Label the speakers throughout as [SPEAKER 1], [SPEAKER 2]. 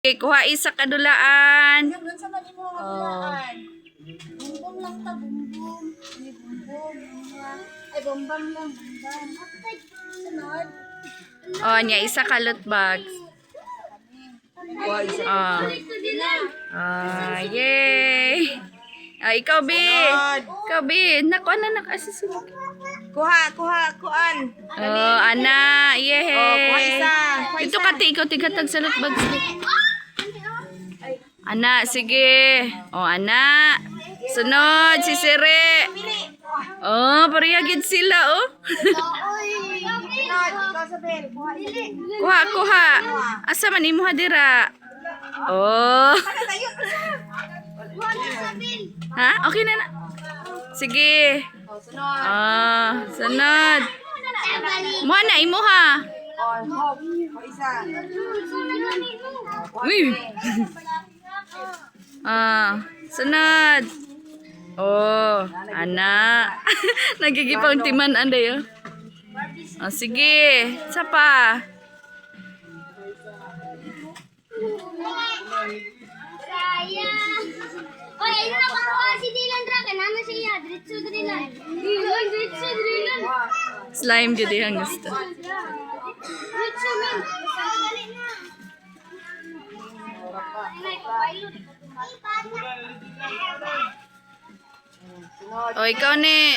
[SPEAKER 1] Okay, kuha isa kadulaan.
[SPEAKER 2] Doon sa mali mo maglaan. Bumbong lang ta, bumbong. May bumbong. Ay, bombang lang, bombang. Okay, sunod.
[SPEAKER 1] Oh, niya isa ka loot bags. Oh. Yay. Ah, ikaw, Bi. Ikaw, Bi. Naku, ana, nakasisunod.
[SPEAKER 2] Kuhaan.
[SPEAKER 1] Oh, ana. Yay.
[SPEAKER 2] kuha isa.
[SPEAKER 1] Ito kati, ikaw tigatag sa loot bags. Ana, sige. Oh, ana. Sunod, si Sire. Oh, parehagid sila, oh. Kuha. Asa man imo hadira? Oh. Ha? Okay na na. Sige. Ah, sunod. Mo na imo ha. Uy. Ah, sunod. Oh, ana. Nagigipang timan anday oh. Oh, sige. Isa pa.
[SPEAKER 3] Oy, ayun na karuha si Dylan ra kanana siya. Diretso Dylan. Diretso Dylan.
[SPEAKER 1] Slime gid ang gusto.
[SPEAKER 3] Diretso man. Dali na. Ay, pilot.
[SPEAKER 1] Oh, ikaw ni.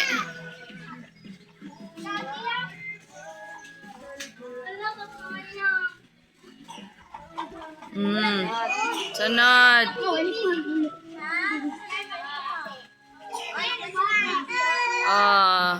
[SPEAKER 1] Sunod. Oh.